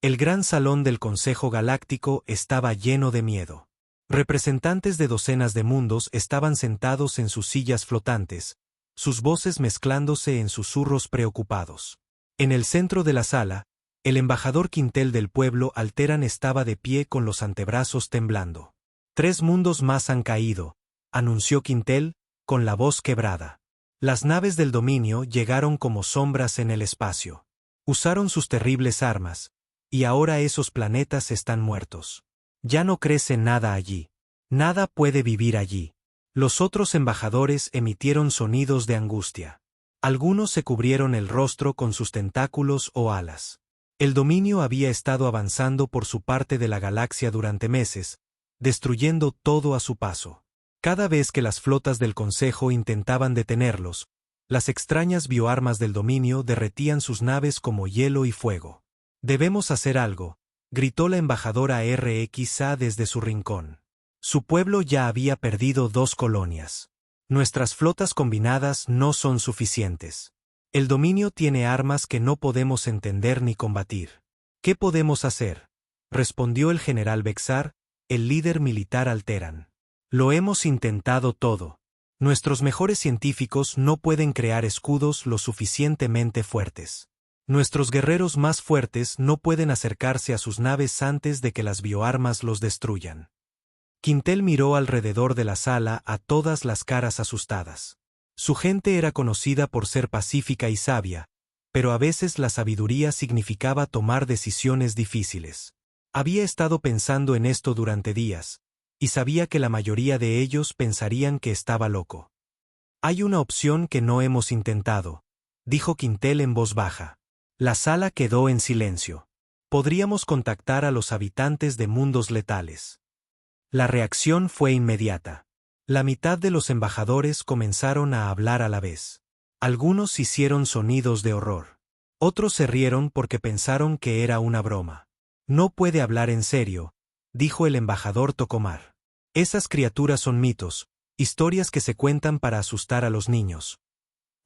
El gran salón del Consejo Galáctico estaba lleno de miedo. Representantes de docenas de mundos estaban sentados en sus sillas flotantes, sus voces mezclándose en susurros preocupados. En el centro de la sala, el embajador Quintel del pueblo Alteran estaba de pie con los antebrazos temblando. 3 mundos más han caído, anunció Quintel, con la voz quebrada. Las naves del dominio llegaron como sombras en el espacio. Usaron sus terribles armas, y ahora esos planetas están muertos. Ya no crece nada allí. Nada puede vivir allí. Los otros embajadores emitieron sonidos de angustia. Algunos se cubrieron el rostro con sus tentáculos o alas. El dominio había estado avanzando por su parte de la galaxia durante meses, destruyendo todo a su paso. Cada vez que las flotas del Consejo intentaban detenerlos, las extrañas bioarmas del dominio derretían sus naves como hielo y fuego. «Debemos hacer algo», gritó la embajadora RXA desde su rincón. Su pueblo ya había perdido 2 colonias. Nuestras flotas combinadas no son suficientes. El dominio tiene armas que no podemos entender ni combatir. ¿Qué podemos hacer?, respondió el general Vexar, el líder militar Alteran. Lo hemos intentado todo. Nuestros mejores científicos no pueden crear escudos lo suficientemente fuertes. Nuestros guerreros más fuertes no pueden acercarse a sus naves antes de que las bioarmas los destruyan. Quintel miró alrededor de la sala a todas las caras asustadas. Su gente era conocida por ser pacífica y sabia, pero a veces la sabiduría significaba tomar decisiones difíciles. Había estado pensando en esto durante días, y sabía que la mayoría de ellos pensarían que estaba loco. «Hay una opción que no hemos intentado», dijo Quintel en voz baja. La sala quedó en silencio. «Podríamos contactar a los habitantes de mundos letales». La reacción fue inmediata. La mitad de los embajadores comenzaron a hablar a la vez. Algunos hicieron sonidos de horror. Otros se rieron porque pensaron que era una broma. «No puede hablar en serio», dijo el embajador Tocomar. «Esas criaturas son mitos, historias que se cuentan para asustar a los niños».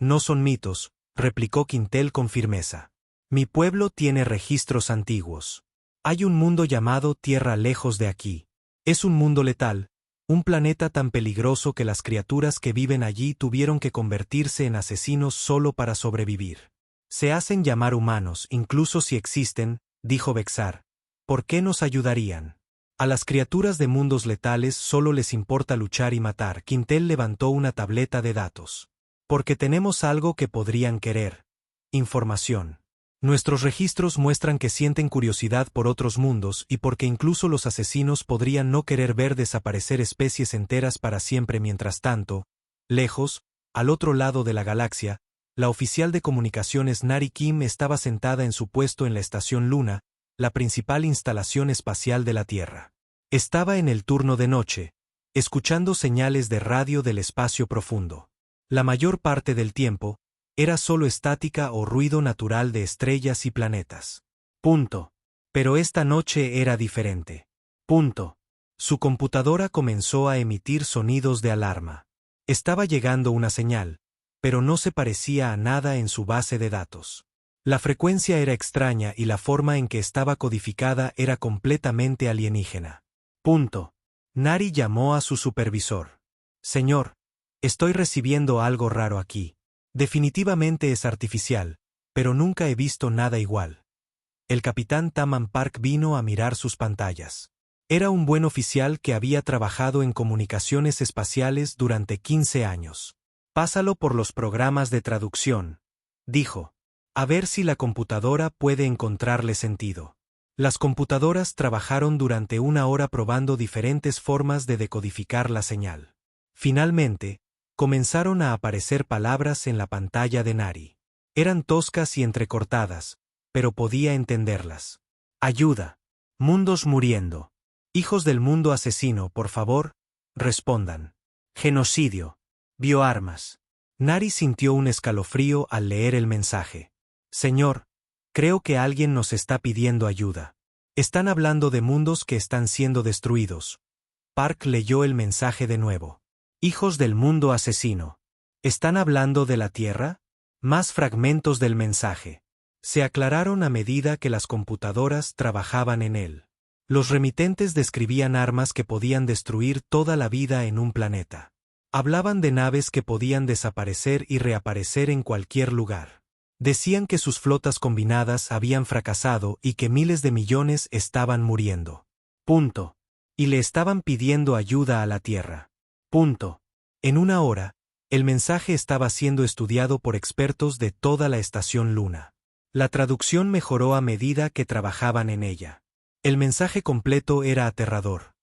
«No son mitos», replicó Quintel con firmeza. «Mi pueblo tiene registros antiguos. Hay un mundo llamado Tierra lejos de aquí. Es un mundo letal, un planeta tan peligroso que las criaturas que viven allí tuvieron que convertirse en asesinos solo para sobrevivir. Se hacen llamar humanos, incluso si existen», dijo Vexar. «¿Por qué nos ayudarían? A las criaturas de mundos letales solo les importa luchar y matar». Quintel levantó una tableta de datos. «Porque tenemos algo que podrían querer. Información. Nuestros registros muestran que sienten curiosidad por otros mundos y porque incluso los asesinos podrían no querer ver desaparecer especies enteras para siempre. Mientras tanto, lejos, al otro lado de la galaxia, la oficial de comunicaciones Nari Kim estaba sentada en su puesto en la estación Luna, la principal instalación espacial de la Tierra. Estaba en el turno de noche, escuchando señales de radio del espacio profundo. La mayor parte del tiempo, era solo estática o ruido natural de estrellas y planetas. Punto. Pero esta noche era diferente. Punto. Su computadora comenzó a emitir sonidos de alarma. Estaba llegando una señal, pero no se parecía a nada en su base de datos. La frecuencia era extraña y la forma en que estaba codificada era completamente alienígena. Punto. Nari llamó a su supervisor. «Señor, estoy recibiendo algo raro aquí. Definitivamente es artificial, pero nunca he visto nada igual». El capitán Taman Park vino a mirar sus pantallas. Era un buen oficial que había trabajado en comunicaciones espaciales durante 15 años. «Pásalo por los programas de traducción», dijo. «A ver si la computadora puede encontrarle sentido». Las computadoras trabajaron durante 1 hora probando diferentes formas de decodificar la señal. Finalmente, comenzaron a aparecer palabras en la pantalla de Nari. Eran toscas y entrecortadas, pero podía entenderlas. «Ayuda. Mundos muriendo. Hijos del mundo asesino, por favor, respondan. Genocidio. Bioarmas». Nari sintió un escalofrío al leer el mensaje. «Señor, creo que alguien nos está pidiendo ayuda. Están hablando de mundos que están siendo destruidos». Park leyó el mensaje de nuevo. «Hijos del mundo asesino. ¿Están hablando de la Tierra?». Más fragmentos del mensaje. se aclararon a medida que las computadoras trabajaban en él. Los remitentes describían armas que podían destruir toda la vida en un planeta. Hablaban de naves que podían desaparecer y reaparecer en cualquier lugar. Decían que sus flotas combinadas habían fracasado y que miles de millones estaban muriendo. Punto. Y le estaban pidiendo ayuda a la Tierra. Punto. En una hora, el mensaje estaba siendo estudiado por expertos de toda la estación Luna. La traducción mejoró a medida que trabajaban en ella. El mensaje completo era aterrador.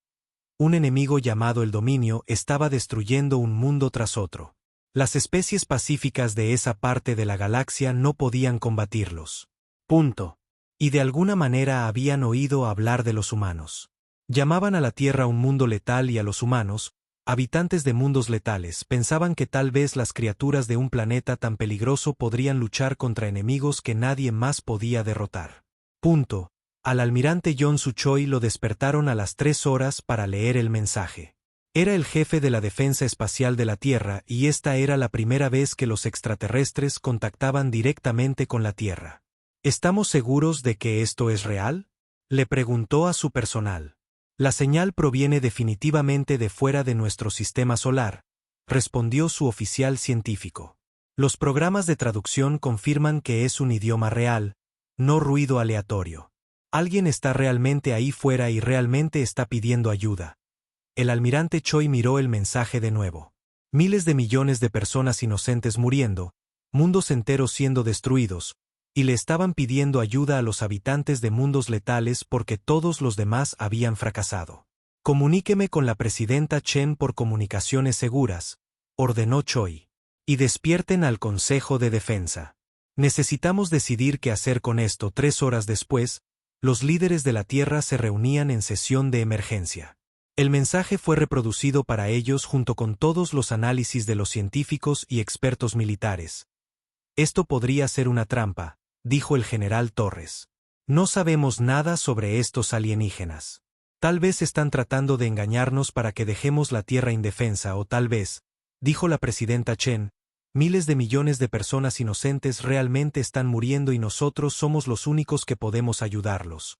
Un enemigo llamado el Dominio estaba destruyendo un mundo tras otro. Las especies pacíficas de esa parte de la galaxia no podían combatirlos. Punto. Y de alguna manera habían oído hablar de los humanos. Llamaban a la Tierra un mundo letal y a los humanos, habitantes de mundos letales, pensaban que tal vez las criaturas de un planeta tan peligroso podrían luchar contra enemigos que nadie más podía derrotar. Punto. Al almirante John Suchoi lo despertaron a las 3 horas para leer el mensaje. Era el jefe de la defensa espacial de la Tierra y esta era la primera vez que los extraterrestres contactaban directamente con la Tierra. ¿Estamos seguros de que esto es real?, le preguntó a su personal. La señal proviene definitivamente de fuera de nuestro sistema solar, respondió su oficial científico. Los programas de traducción confirman que es un idioma real, no ruido aleatorio. Alguien está realmente ahí fuera y realmente está pidiendo ayuda. El almirante Choi miró el mensaje de nuevo. Miles de millones de personas inocentes muriendo, mundos enteros siendo destruidos, y le estaban pidiendo ayuda a los habitantes de mundos letales porque todos los demás habían fracasado. Comuníqueme con la presidenta Chen por comunicaciones seguras, ordenó Choi. Y despierten al Consejo de Defensa. Necesitamos decidir qué hacer con esto. 3 horas después, los líderes de la Tierra se reunían en sesión de emergencia. El mensaje fue reproducido para ellos junto con todos los análisis de los científicos y expertos militares. Esto podría ser una trampa, dijo el general Torres. No sabemos nada sobre estos alienígenas. Tal vez están tratando de engañarnos para que dejemos la Tierra indefensa o tal vez, dijo la presidenta Chen, miles de millones de personas inocentes realmente están muriendo y nosotros somos los únicos que podemos ayudarlos.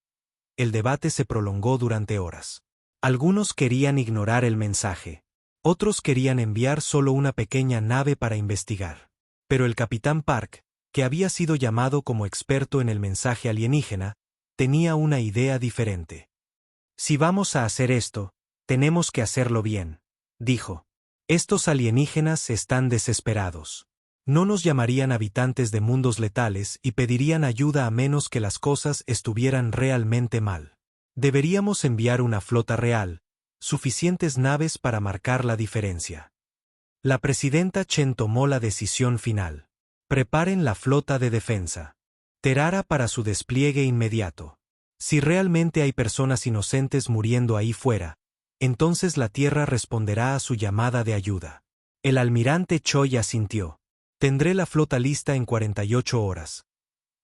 El debate se prolongó durante horas. Algunos querían ignorar el mensaje. Otros querían enviar solo una pequeña nave para investigar. Pero el capitán Park, que había sido llamado como experto en el mensaje alienígena, tenía una idea diferente. Si vamos a hacer esto, tenemos que hacerlo bien, dijo. Estos alienígenas están desesperados. No nos llamarían habitantes de mundos letales y pedirían ayuda a menos que las cosas estuvieran realmente mal. Deberíamos enviar una flota real, suficientes naves para marcar la diferencia. La presidenta Chen tomó la decisión final. Preparen la flota de defensa. Terara para su despliegue inmediato. Si realmente hay personas inocentes muriendo ahí fuera, entonces la Tierra responderá a su llamada de ayuda. El almirante Choi asintió. Tendré la flota lista en 48 horas.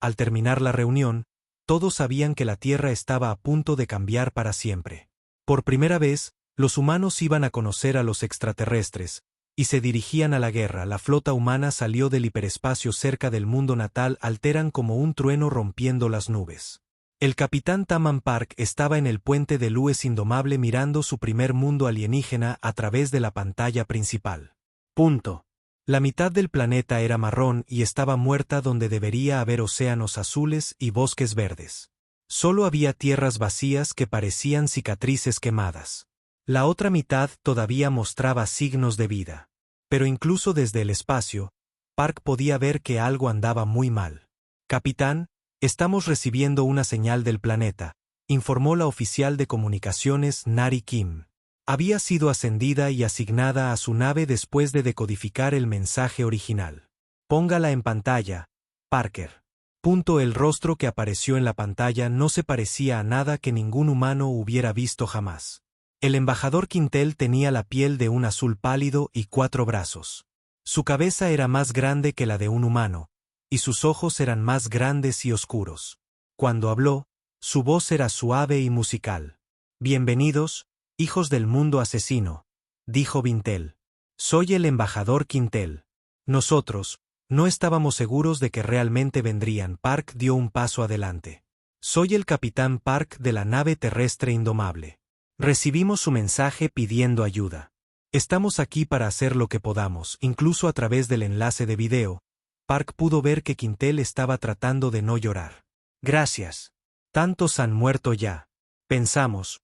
Al terminar la reunión, todos sabían que la Tierra estaba a punto de cambiar para siempre. Por primera vez, los humanos iban a conocer a los extraterrestres, y se dirigían a la guerra. La flota humana salió del hiperespacio cerca del mundo natal alteran como un trueno rompiendo las nubes. El capitán Taman Park estaba en el puente de Lues indomable mirando su primer mundo alienígena a través de la pantalla principal. Punto. La mitad del planeta era marrón y estaba muerta donde debería haber océanos azules y bosques verdes. Solo había tierras vacías que parecían cicatrices quemadas. La otra mitad todavía mostraba signos de vida. Pero incluso desde el espacio, Park podía ver que algo andaba muy mal. Capitán, estamos recibiendo una señal del planeta, informó la oficial de comunicaciones Nari Kim. Había sido ascendida y asignada a su nave después de decodificar el mensaje original. Póngala en pantalla, Parker. El rostro que apareció en la pantalla no se parecía a nada que ningún humano hubiera visto jamás. El embajador Quintel tenía la piel de un azul pálido y 4 brazos. Su cabeza era más grande que la de un humano, y sus ojos eran más grandes y oscuros. Cuando habló, su voz era suave y musical. Bienvenidos, hijos del mundo asesino, dijo Vintel. Soy el embajador Quintel. Nosotros, No estábamos seguros de que realmente vendrían. Park dio un paso adelante. Soy el capitán Park de la nave terrestre Indomable. Recibimos su mensaje pidiendo ayuda. Estamos aquí para hacer lo que podamos, incluso a través del enlace de video. Park pudo ver que Quintel estaba tratando de no llorar. Gracias. Tantos han muerto ya. Pensamos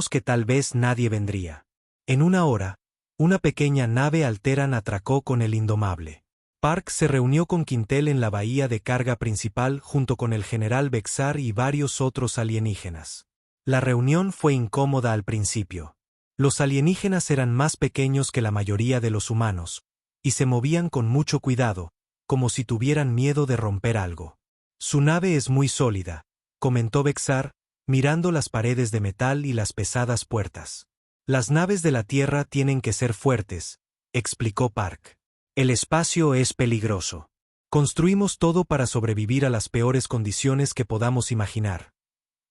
que tal vez nadie vendría. En una hora, una pequeña nave Alteran atracó con el Indomable. Park se reunió con Quintel en la bahía de carga principal junto con el general Bexar y varios otros alienígenas. La reunión fue incómoda al principio. Los alienígenas eran más pequeños que la mayoría de los humanos, y se movían con mucho cuidado, como si tuvieran miedo de romper algo. Su nave es muy sólida, comentó Bexar, mirando las paredes de metal y las pesadas puertas. Las naves de la Tierra tienen que ser fuertes, explicó Park. El espacio es peligroso. Construimos todo para sobrevivir a las peores condiciones que podamos imaginar.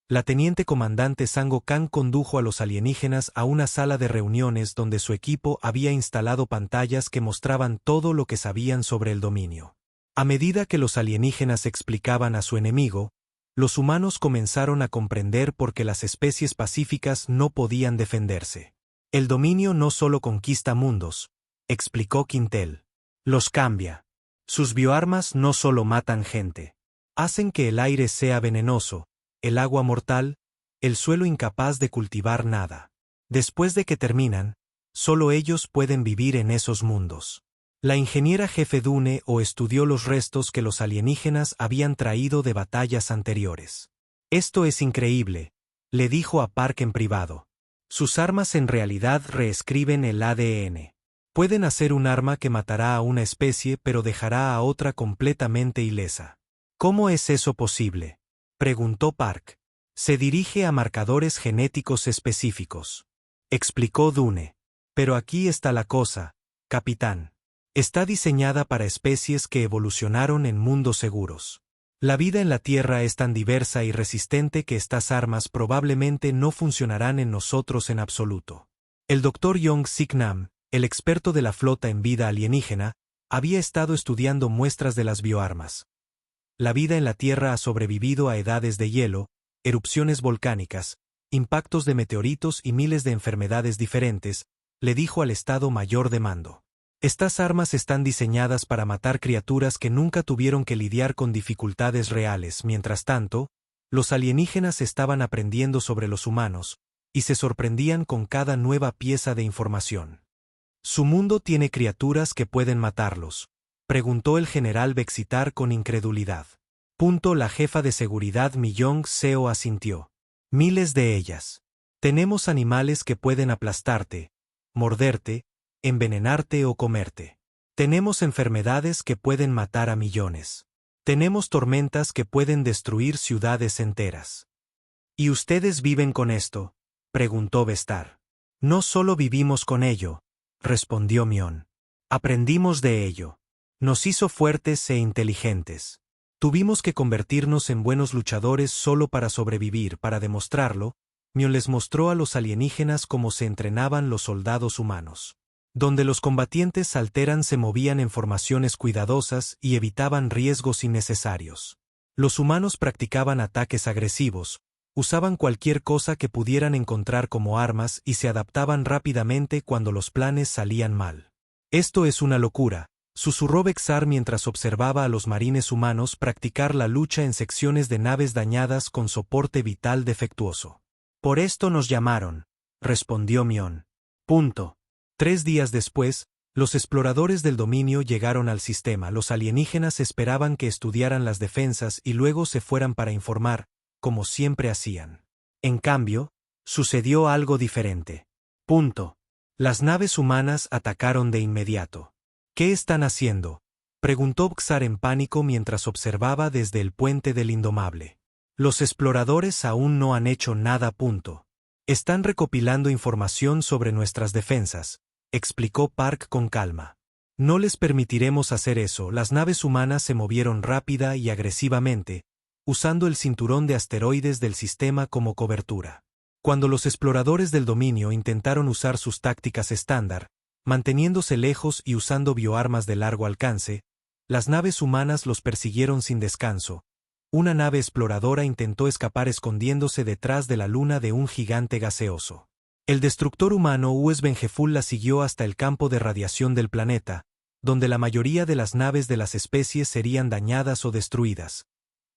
La teniente comandante Sango Kang condujo a los alienígenas a una sala de reuniones donde su equipo había instalado pantallas que mostraban todo lo que sabían sobre el dominio. A medida que los alienígenas explicaban a su enemigo, los humanos comenzaron a comprender por qué las especies pacíficas no podían defenderse. El dominio no solo conquista mundos, explicó Quintel. Los cambia. Sus bioarmas no solo matan gente. Hacen que el aire sea venenoso, el agua mortal, el suelo incapaz de cultivar nada. Después de que terminan, solo ellos pueden vivir en esos mundos. La ingeniera jefe Dune estudió los restos que los alienígenas habían traído de batallas anteriores. Esto es increíble, le dijo a Park en privado. Sus armas en realidad reescriben el ADN. Pueden hacer un arma que matará a una especie pero dejará a otra completamente ilesa. ¿Cómo es eso posible?, preguntó Park. Se dirige a marcadores genéticos específicos, explicó Dune. Pero aquí está la cosa, capitán. Está diseñada para especies que evolucionaron en mundos seguros. La vida en la Tierra es tan diversa y resistente que estas armas probablemente no funcionarán en nosotros en absoluto. El Dr. Yong-Sik Nam, el experto de la flota en vida alienígena, había estado estudiando muestras de las bioarmas. La vida en la Tierra ha sobrevivido a edades de hielo, erupciones volcánicas, impactos de meteoritos y miles de enfermedades diferentes, le dijo al Estado Mayor de Mando. Estas armas están diseñadas para matar criaturas que nunca tuvieron que lidiar con dificultades reales. Mientras tanto, los alienígenas estaban aprendiendo sobre los humanos, y se sorprendían con cada nueva pieza de información. ¿Su mundo tiene criaturas que pueden matarlos?, preguntó el general Bexitar con incredulidad. La jefa de seguridad Millong Seo asintió. Miles de ellas. Tenemos animales que pueden aplastarte, morderte, envenenarte o comerte. Tenemos enfermedades que pueden matar a millones. Tenemos tormentas que pueden destruir ciudades enteras. ¿Y ustedes viven con esto?, preguntó Vestar. No solo vivimos con ello, respondió Mion. Aprendimos de ello. Nos hizo fuertes e inteligentes. Tuvimos que convertirnos en buenos luchadores solo para sobrevivir. Para demostrarlo, Mion les mostró a los alienígenas cómo se entrenaban los soldados humanos. Donde los combatientes Alteran se movían en formaciones cuidadosas y evitaban riesgos innecesarios. Los humanos practicaban ataques agresivos, usaban cualquier cosa que pudieran encontrar como armas y se adaptaban rápidamente cuando los planes salían mal. Esto es una locura, susurró Bexar mientras observaba a los marines humanos practicar la lucha en secciones de naves dañadas con soporte vital defectuoso. Por esto nos llamaron, respondió Mion. 3 días después, los exploradores del dominio llegaron al sistema. Los alienígenas esperaban que estudiaran las defensas y luego se fueran para informar, como siempre hacían. En cambio, sucedió algo diferente. Las naves humanas atacaron de inmediato. ¿Qué están haciendo?, preguntó Bexar en pánico mientras observaba desde el puente del Indomable. Los exploradores aún no han hecho nada. Están recopilando información sobre nuestras defensas, explicó Park con calma. No les permitiremos hacer eso. Las naves humanas se movieron rápida y agresivamente, usando el cinturón de asteroides del sistema como cobertura. Cuando los exploradores del dominio intentaron usar sus tácticas estándar, manteniéndose lejos y usando bioarmas de largo alcance, Las naves humanas los persiguieron sin descanso. Una nave exploradora intentó escapar escondiéndose detrás de la luna de un gigante gaseoso. El destructor humano Usbengeful la siguió hasta el campo de radiación del planeta, donde la mayoría de las naves de las especies serían dañadas o destruidas.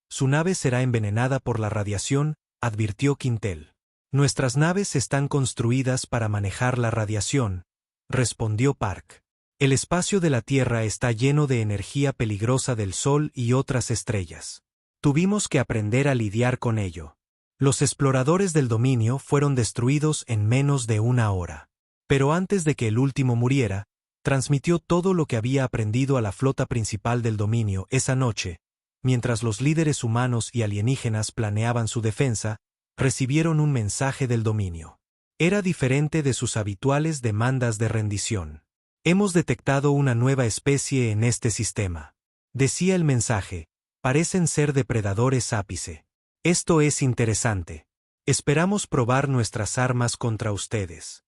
Su nave será envenenada por la radiación, advirtió Quintel. Nuestras naves están construidas para manejar la radiación, respondió Park. El espacio de la Tierra está lleno de energía peligrosa del Sol y otras estrellas. Tuvimos que aprender a lidiar con ello. Los exploradores del dominio fueron destruidos en menos de una hora. Pero antes de que el último muriera, transmitió todo lo que había aprendido a la flota principal del dominio esa noche. Mientras los líderes humanos y alienígenas planeaban su defensa, recibieron un mensaje del dominio. Era diferente de sus habituales demandas de rendición. Hemos detectado una nueva especie en este sistema. Decía el mensaje. Parecen ser depredadores ápice. Esto es interesante. Esperamos probar nuestras armas contra ustedes.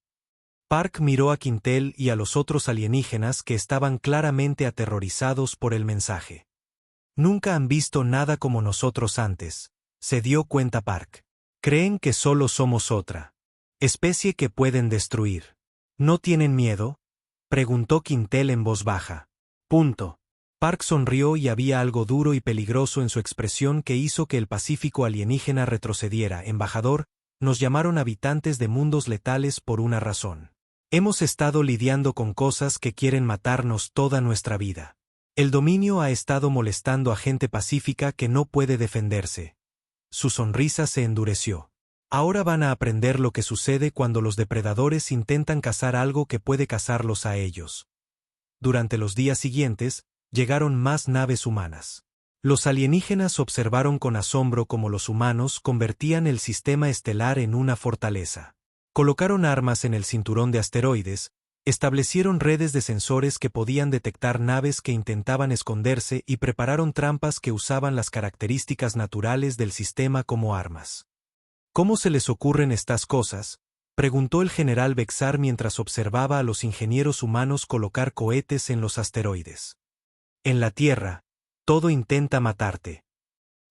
Park miró a Quintel y a los otros alienígenas que estaban claramente aterrorizados por el mensaje. Nunca han visto nada como nosotros antes, se dio cuenta Park. Creen que solo somos otra especie que pueden destruir. ¿No tienen miedo?, preguntó Quintel en voz baja. Park sonrió y había algo duro y peligroso en su expresión que hizo que el pacífico alienígena retrocediera. Embajador, nos llamaron habitantes de mundos letales por una razón. Hemos estado lidiando con cosas que quieren matarnos toda nuestra vida. El dominio ha estado molestando a gente pacífica que no puede defenderse. Su sonrisa se endureció. Ahora van a aprender lo que sucede cuando los depredadores intentan cazar algo que puede cazarlos a ellos. Durante los días siguientes, llegaron más naves humanas. Los alienígenas observaron con asombro cómo los humanos convertían el sistema estelar en una fortaleza. Colocaron armas en el cinturón de asteroides, establecieron redes de sensores que podían detectar naves que intentaban esconderse y prepararon trampas que usaban las características naturales del sistema como armas. ¿Cómo se les ocurren estas cosas?, preguntó el general Bexar mientras observaba a los ingenieros humanos colocar cohetes en los asteroides. En la Tierra, todo intenta matarte.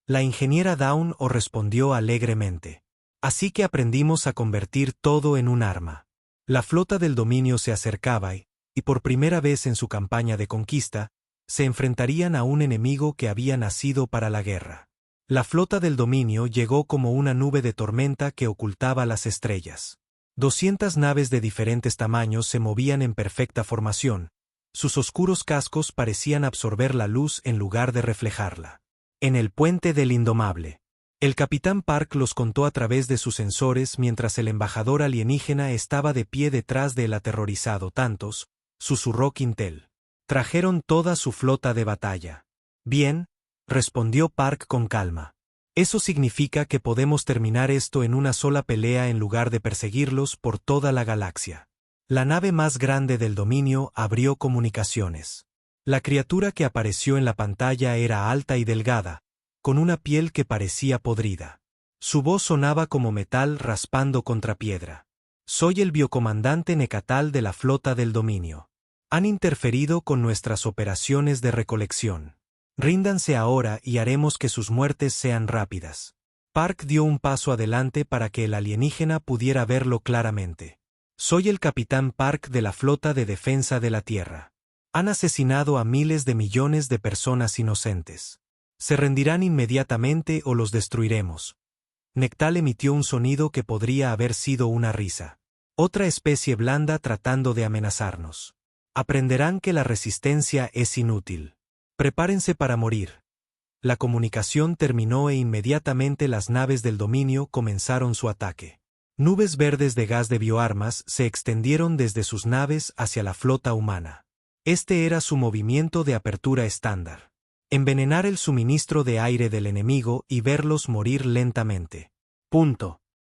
La ingeniera Dawn respondió alegremente. Así que aprendimos a convertir todo en un arma. La flota del dominio se acercaba y por primera vez en su campaña de conquista, se enfrentarían a un enemigo que había nacido para la guerra. La flota del dominio llegó como una nube de tormenta que ocultaba las estrellas. 200 naves de diferentes tamaños se movían en perfecta formación. Sus oscuros cascos parecían absorber la luz en lugar de reflejarla. En el puente del Indomable. El capitán Park los contó a través de sus sensores mientras el embajador alienígena estaba de pie detrás del aterrorizado. Tantos, susurró Quintel. Trajeron toda su flota de batalla. Bien, respondió Park con calma. Eso significa que podemos terminar esto en una sola pelea en lugar de perseguirlos por toda la galaxia. La nave más grande del dominio abrió comunicaciones. La criatura que apareció en la pantalla era alta y delgada, con una piel que parecía podrida. Su voz sonaba como metal raspando contra piedra. Soy el biocomandante Necatal de la flota del dominio. Han interferido con nuestras operaciones de recolección. Ríndanse ahora y haremos que sus muertes sean rápidas. Park dio un paso adelante para que el alienígena pudiera verlo claramente. Soy el capitán Park de la flota de defensa de la Tierra. Han asesinado a miles de millones de personas inocentes. Se rendirán inmediatamente o los destruiremos. Nectal emitió un sonido que podría haber sido una risa. Otra especie blanda tratando de amenazarnos. Aprenderán que la resistencia es inútil. Prepárense para morir. La comunicación terminó e inmediatamente las naves del dominio comenzaron su ataque. Nubes verdes de gas de bioarmas se extendieron desde sus naves hacia la flota humana. Este era su movimiento de apertura estándar. Envenenar el suministro de aire del enemigo y verlos morir lentamente.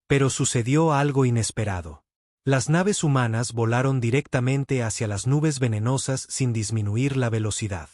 Pero sucedió algo inesperado. Las naves humanas volaron directamente hacia las nubes venenosas sin disminuir la velocidad.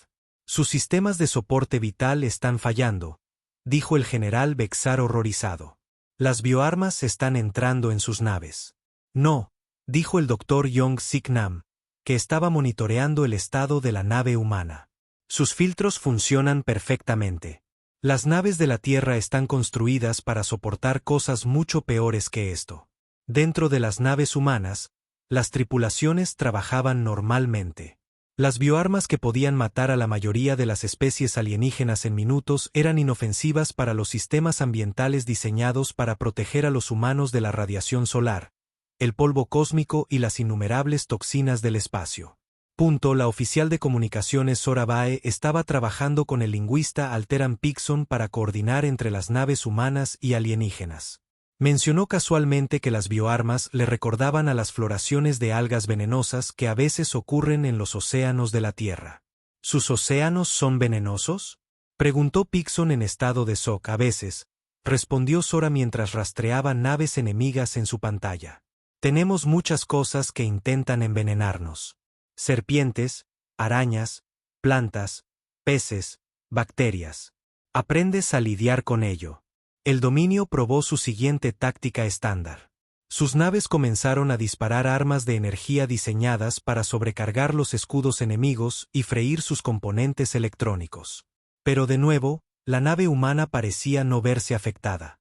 Sus sistemas de soporte vital están fallando, dijo el general Bexar horrorizado. Las bioarmas están entrando en sus naves. No, dijo el doctor Yong Sik Nam, que estaba monitoreando el estado de la nave humana. Sus filtros funcionan perfectamente. Las naves de la Tierra están construidas para soportar cosas mucho peores que esto. Dentro de las naves humanas, las tripulaciones trabajaban normalmente. Las bioarmas que podían matar a la mayoría de las especies alienígenas en minutos eran inofensivas para los sistemas ambientales diseñados para proteger a los humanos de la radiación solar, el polvo cósmico y las innumerables toxinas del espacio. La oficial de comunicaciones Sora Bae estaba trabajando con el lingüista Alteran Pixon para coordinar entre las naves humanas y alienígenas. Mencionó casualmente que las bioarmas le recordaban a las floraciones de algas venenosas que a veces ocurren en los océanos de la Tierra. ¿Sus océanos son venenosos?, preguntó Pixon en estado de shock. A veces, respondió Sora mientras rastreaba naves enemigas en su pantalla. Tenemos muchas cosas que intentan envenenarnos. Serpientes, arañas, plantas, peces, bacterias. Aprendes a lidiar con ello. El dominio probó su siguiente táctica estándar. Sus naves comenzaron a disparar armas de energía diseñadas para sobrecargar los escudos enemigos y freír sus componentes electrónicos. Pero de nuevo, la nave humana parecía no verse afectada.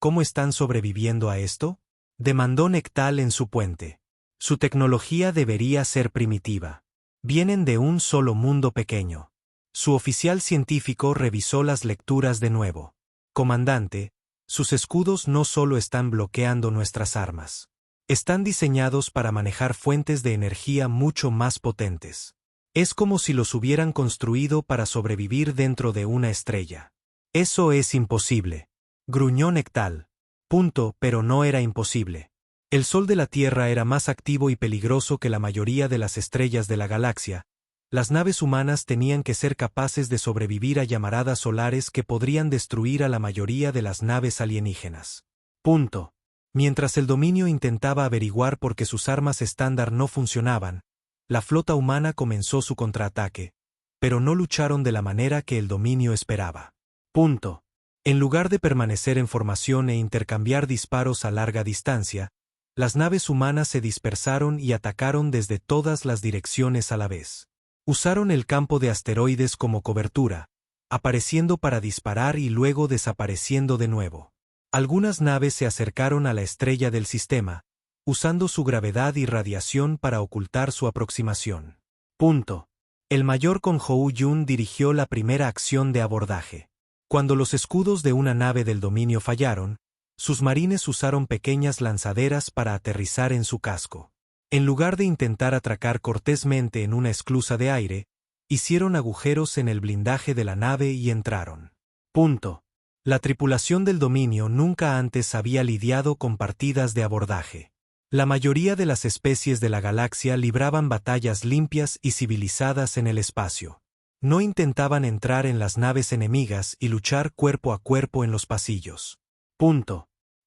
¿Cómo están sobreviviendo a esto?, demandó Nectal en su puente. Su tecnología debería ser primitiva. Vienen de un solo mundo pequeño. Su oficial científico revisó las lecturas de nuevo. Comandante, sus escudos no solo están bloqueando nuestras armas. Están diseñados para manejar fuentes de energía mucho más potentes. Es como si los hubieran construido para sobrevivir dentro de una estrella. Eso es imposible, gruñó Nectal. Pero no era imposible. El Sol de la Tierra era más activo y peligroso que la mayoría de las estrellas de la galaxia. Las naves humanas tenían que ser capaces de sobrevivir a llamaradas solares que podrían destruir a la mayoría de las naves alienígenas. Mientras el dominio intentaba averiguar por qué sus armas estándar no funcionaban, la flota humana comenzó su contraataque, pero no lucharon de la manera que el dominio esperaba. En lugar de permanecer en formación e intercambiar disparos a larga distancia, las naves humanas se dispersaron y atacaron desde todas las direcciones a la vez. Usaron el campo de asteroides como cobertura, apareciendo para disparar y luego desapareciendo de nuevo. Algunas naves se acercaron a la estrella del sistema, usando su gravedad y radiación para ocultar su aproximación. El mayor Konghou Yun dirigió la primera acción de abordaje. Cuando los escudos de una nave del dominio fallaron, sus marines usaron pequeñas lanzaderas para aterrizar en su casco. En lugar de intentar atracar cortésmente en una esclusa de aire, hicieron agujeros en el blindaje de la nave y entraron. La tripulación del dominio nunca antes había lidiado con partidas de abordaje. La mayoría de las especies de la galaxia libraban batallas limpias y civilizadas en el espacio. No intentaban entrar en las naves enemigas y luchar cuerpo a cuerpo en los pasillos.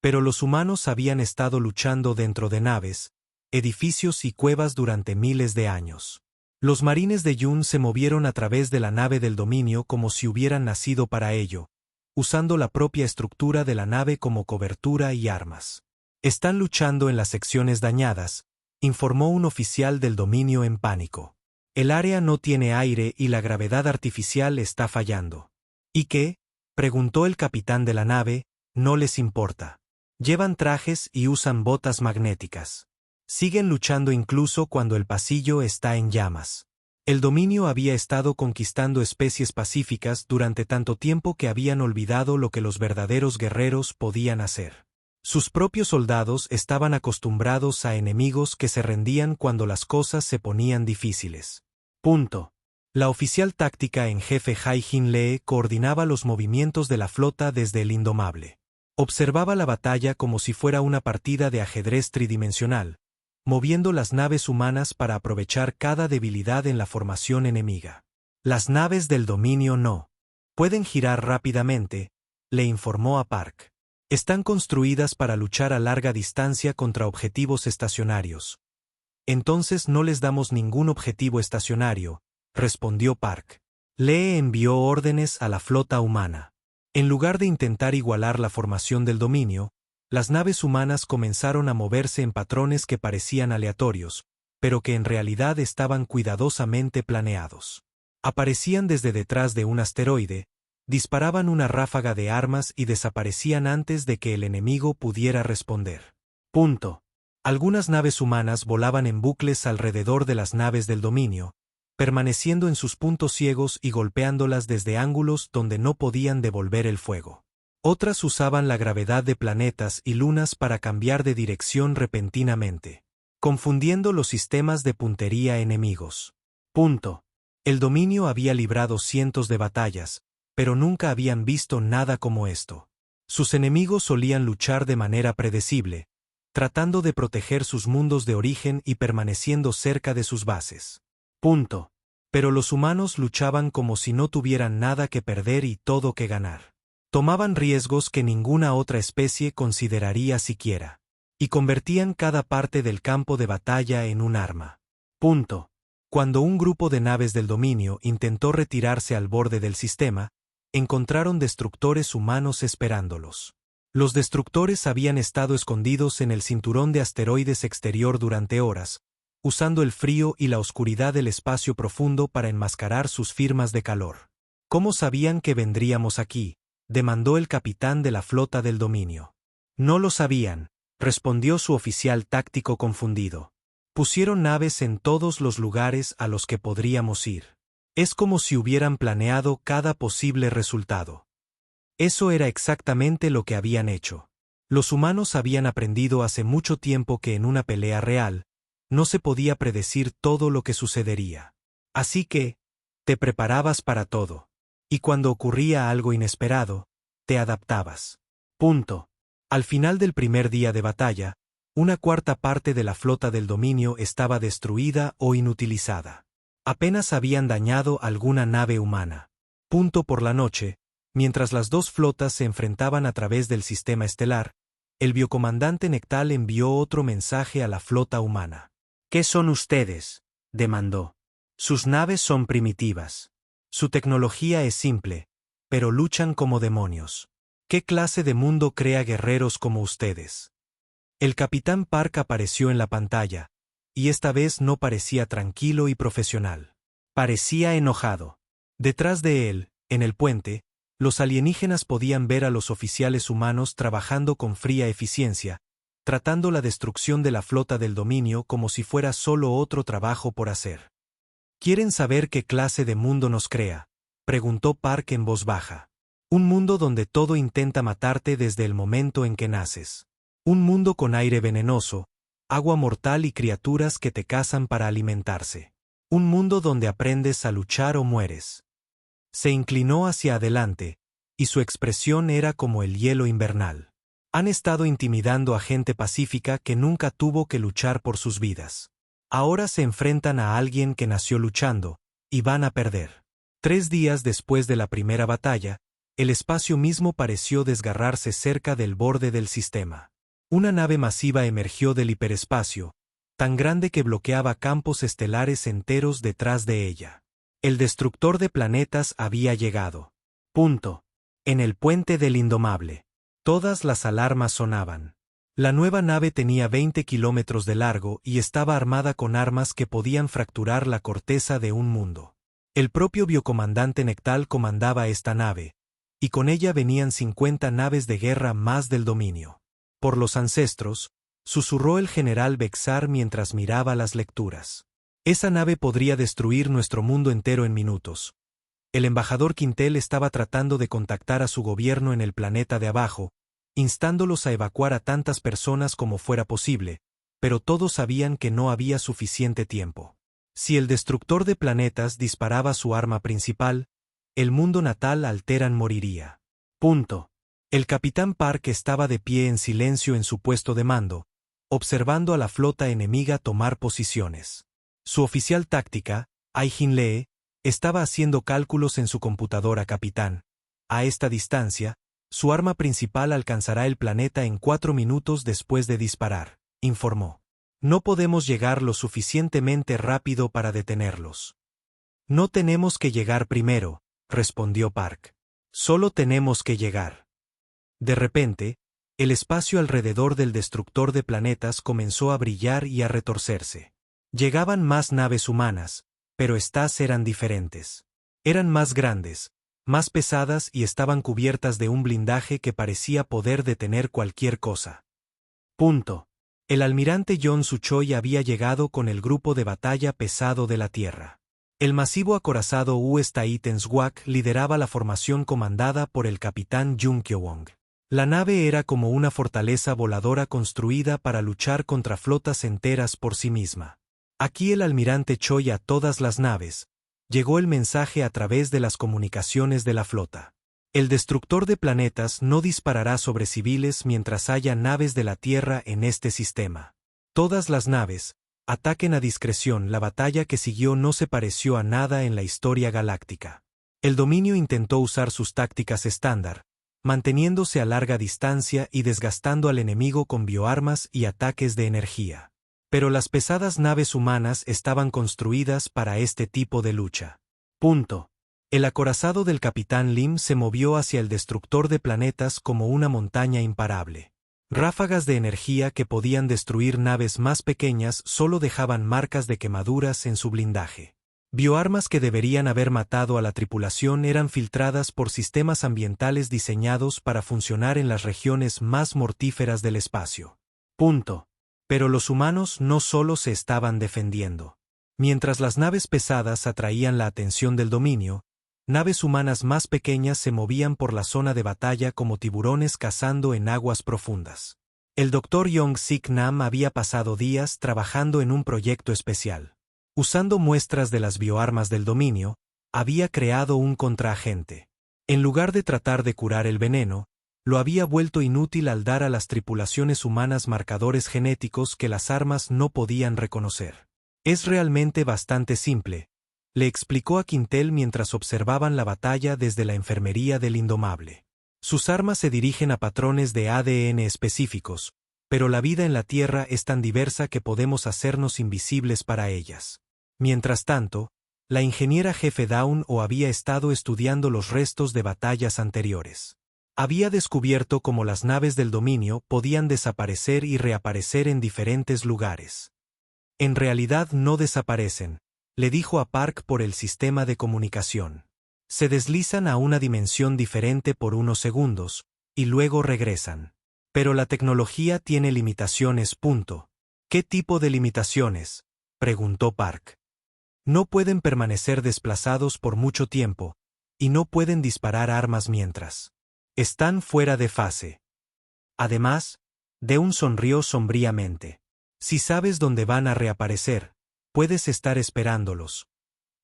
Pero los humanos habían estado luchando dentro de naves, edificios y cuevas durante miles de años. Los marines de Yun se movieron a través de la nave del dominio como si hubieran nacido para ello, usando la propia estructura de la nave como cobertura y armas. Están luchando en las secciones dañadas, informó un oficial del dominio en pánico. El área no tiene aire y la gravedad artificial está fallando. ¿Y qué?, preguntó el capitán de la nave. No les importa. Llevan trajes y usan botas magnéticas. Siguen luchando incluso cuando el pasillo está en llamas. El dominio había estado conquistando especies pacíficas durante tanto tiempo que habían olvidado lo que los verdaderos guerreros podían hacer. Sus propios soldados estaban acostumbrados a enemigos que se rendían cuando las cosas se ponían difíciles. La oficial táctica en jefe Hai Jin Lee coordinaba los movimientos de la flota desde el Indomable. Observaba la batalla como si fuera una partida de ajedrez tridimensional, moviendo las naves humanas para aprovechar cada debilidad en la formación enemiga. Las naves del dominio no pueden girar rápidamente, le informó a Park. Están construidas para luchar a larga distancia contra objetivos estacionarios. Entonces no les damos ningún objetivo estacionario, respondió Park. Lee envió órdenes a la flota humana. En lugar de intentar igualar la formación del dominio, las naves humanas comenzaron a moverse en patrones que parecían aleatorios, pero que en realidad estaban cuidadosamente planeados. Aparecían desde detrás de un asteroide, disparaban una ráfaga de armas y desaparecían antes de que el enemigo pudiera responder. Punto. Algunas naves humanas volaban en bucles alrededor de las naves del dominio, permaneciendo en sus puntos ciegos y golpeándolas desde ángulos donde no podían devolver el fuego. Otras usaban la gravedad de planetas y lunas para cambiar de dirección repentinamente, confundiendo los sistemas de puntería enemigos. Punto. El dominio había librado cientos de batallas, pero nunca habían visto nada como esto. Sus enemigos solían luchar de manera predecible, tratando de proteger sus mundos de origen y permaneciendo cerca de sus bases. Punto. Pero los humanos luchaban como si no tuvieran nada que perder y todo que ganar. Tomaban riesgos que ninguna otra especie consideraría siquiera, y convertían cada parte del campo de batalla en un arma. Punto. Cuando un grupo de naves del dominio intentó retirarse al borde del sistema, encontraron destructores humanos esperándolos. Los destructores habían estado escondidos en el cinturón de asteroides exterior durante horas, usando el frío y la oscuridad del espacio profundo para enmascarar sus firmas de calor. ¿Cómo sabían que vendríamos aquí?, demandó el capitán de la flota del dominio. No lo sabían, respondió su oficial táctico confundido. Pusieron naves en todos los lugares a los que podríamos ir. Es como si hubieran planeado cada posible resultado. Eso era exactamente lo que habían hecho. Los humanos habían aprendido hace mucho tiempo que en una pelea real, no se podía predecir todo lo que sucedería. Así que, te preparabas para todo. Y cuando ocurría algo inesperado, te adaptabas. Punto. Al final del primer día de batalla, una cuarta parte de la flota del dominio estaba destruida o inutilizada. Apenas habían dañado alguna nave humana. Punto. Por la noche, mientras las dos flotas se enfrentaban a través del sistema estelar, el biocomandante Nectal envió otro mensaje a la flota humana. ¿Qué son ustedes?, demandó. Sus naves son primitivas. Su tecnología es simple, pero luchan como demonios. ¿Qué clase de mundo crea guerreros como ustedes? El capitán Park apareció en la pantalla, y esta vez no parecía tranquilo y profesional. Parecía enojado. Detrás de él, en el puente, los alienígenas podían ver a los oficiales humanos trabajando con fría eficiencia, tratando la destrucción de la flota del dominio como si fuera solo otro trabajo por hacer. ¿Quieren saber qué clase de mundo nos crea?, preguntó Park en voz baja. Un mundo donde todo intenta matarte desde el momento en que naces. Un mundo con aire venenoso, agua mortal y criaturas que te cazan para alimentarse. Un mundo donde aprendes a luchar o mueres. Se inclinó hacia adelante, y su expresión era como el hielo invernal. Han estado intimidando a gente pacífica que nunca tuvo que luchar por sus vidas. Ahora se enfrentan a alguien que nació luchando, y van a perder. 3 días después de la primera batalla, el espacio mismo pareció desgarrarse cerca del borde del sistema. Una nave masiva emergió del hiperespacio, tan grande que bloqueaba campos estelares enteros detrás de ella. El destructor de planetas había llegado. Punto. En el puente del Indomable. Todas las alarmas sonaban. La nueva nave tenía 20 kilómetros de largo y estaba armada con armas que podían fracturar la corteza de un mundo. El propio biocomandante Nectal comandaba esta nave, y con ella venían 50 naves de guerra más del dominio. Por los ancestros, susurró el general Bexar mientras miraba las lecturas. Esa nave podría destruir nuestro mundo entero en minutos. El embajador Quintel estaba tratando de contactar a su gobierno en el planeta de abajo, instándolos a evacuar a tantas personas como fuera posible, pero todos sabían que no había suficiente tiempo. Si el destructor de planetas disparaba su arma principal, el mundo natal Alteran moriría. Punto. El capitán Park estaba de pie en silencio en su puesto de mando, observando a la flota enemiga tomar posiciones. Su oficial táctica, Ai-Jin Lee, estaba haciendo cálculos en su computadora. Capitán, a esta distancia, su arma principal alcanzará el planeta en 4 minutos después de disparar, informó. No podemos llegar lo suficientemente rápido para detenerlos. No tenemos que llegar primero, respondió Park. Solo tenemos que llegar. De repente, el espacio alrededor del destructor de planetas comenzó a brillar y a retorcerse. Llegaban más naves humanas, pero estas eran diferentes. Eran más grandes, más pesadas y estaban cubiertas de un blindaje que parecía poder detener cualquier cosa. Punto. El almirante John Suchoi había llegado con el grupo de batalla pesado de la Tierra. El masivo acorazado U.S. Taitenswak lideraba la formación comandada por el capitán Jung Kyo-wong. La nave era como una fortaleza voladora construida para luchar contra flotas enteras por sí misma. Aquí el almirante Choi a todas las naves. Llegó el mensaje a través de las comunicaciones de la flota. El destructor de planetas no disparará sobre civiles mientras haya naves de la Tierra en este sistema. Todas las naves, ataquen a discreción. La batalla que siguió no se pareció a nada en la historia galáctica. El dominio intentó usar sus tácticas estándar, manteniéndose a larga distancia y desgastando al enemigo con bioarmas y ataques de energía. Pero las pesadas naves humanas estaban construidas para este tipo de lucha. Punto. El acorazado del capitán Lim se movió hacia el destructor de planetas como una montaña imparable. Ráfagas de energía que podían destruir naves más pequeñas solo dejaban marcas de quemaduras en su blindaje. Bioarmas que deberían haber matado a la tripulación eran filtradas por sistemas ambientales diseñados para funcionar en las regiones más mortíferas del espacio. Punto. Pero los humanos no solo se estaban defendiendo. Mientras las naves pesadas atraían la atención del dominio, naves humanas más pequeñas se movían por la zona de batalla como tiburones cazando en aguas profundas. El Dr. Yong-Sik Nam había pasado días trabajando en un proyecto especial. Usando muestras de las bioarmas del dominio, había creado un contraagente. En lugar de tratar de curar el veneno, lo había vuelto inútil al dar a las tripulaciones humanas marcadores genéticos que las armas no podían reconocer. Es realmente bastante simple, le explicó a Quintel mientras observaban la batalla desde la enfermería del Indomable. Sus armas se dirigen a patrones de ADN específicos, pero la vida en la Tierra es tan diversa que podemos hacernos invisibles para ellas. Mientras tanto, la ingeniera jefe Dawn había estado estudiando los restos de batallas anteriores. Había descubierto cómo las naves del dominio podían desaparecer y reaparecer en diferentes lugares. En realidad no desaparecen, le dijo a Park por el sistema de comunicación. Se deslizan a una dimensión diferente por unos segundos, y luego regresan. Pero la tecnología tiene limitaciones. ¿Qué tipo de limitaciones?, preguntó Park. No pueden permanecer desplazados por mucho tiempo, y no pueden disparar armas mientras están fuera de fase. Además, Dawn sonrió sombríamente. Si sabes dónde van a reaparecer, puedes estar esperándolos.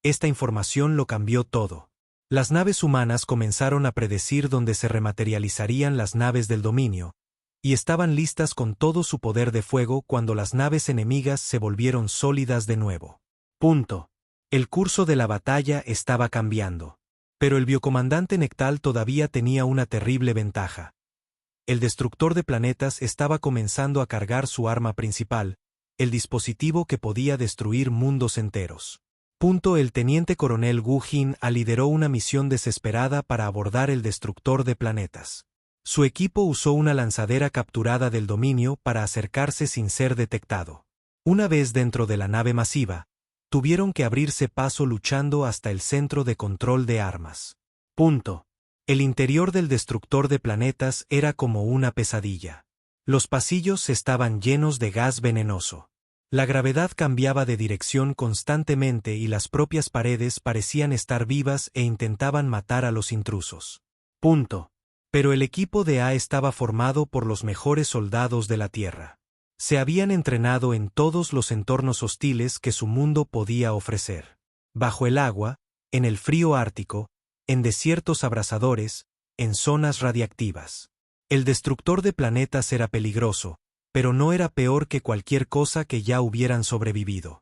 Esta información lo cambió todo. Las naves humanas comenzaron a predecir dónde se rematerializarían las naves del dominio, y estaban listas con todo su poder de fuego cuando las naves enemigas se volvieron sólidas de nuevo. El curso de la batalla estaba cambiando. Pero el biocomandante Nectal todavía tenía una terrible ventaja. El destructor de planetas estaba comenzando a cargar su arma principal, el dispositivo que podía destruir mundos enteros. El teniente coronel Gu Jin lideró una misión desesperada para abordar el destructor de planetas. Su equipo usó una lanzadera capturada del dominio para acercarse sin ser detectado. Una vez dentro de la nave masiva, tuvieron que abrirse paso luchando hasta el centro de control de armas. El interior del destructor de planetas era como una pesadilla. Los pasillos estaban llenos de gas venenoso. La gravedad cambiaba de dirección constantemente y las propias paredes parecían estar vivas e intentaban matar a los intrusos. Pero el equipo de A estaba formado por los mejores soldados de la Tierra. Se habían entrenado en todos los entornos hostiles que su mundo podía ofrecer. Bajo el agua, en el frío ártico, en desiertos abrasadores, en zonas radiactivas. El destructor de planetas era peligroso, pero no era peor que cualquier cosa que ya hubieran sobrevivido.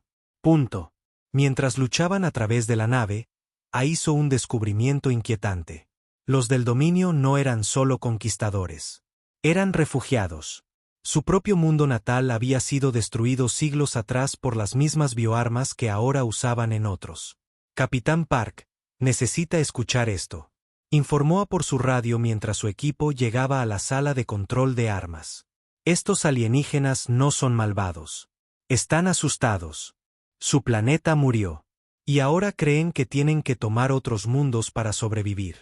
Mientras luchaban a través de la nave, A hizo un descubrimiento inquietante. Los del dominio no eran solo conquistadores. Eran refugiados. Su propio mundo natal había sido destruido siglos atrás por las mismas bioarmas que ahora usaban en otros. Capitán Park, necesita escuchar esto. Informó por su radio mientras su equipo llegaba a la sala de control de armas. Estos alienígenas no son malvados. Están asustados. Su planeta murió. Y ahora creen que tienen que tomar otros mundos para sobrevivir.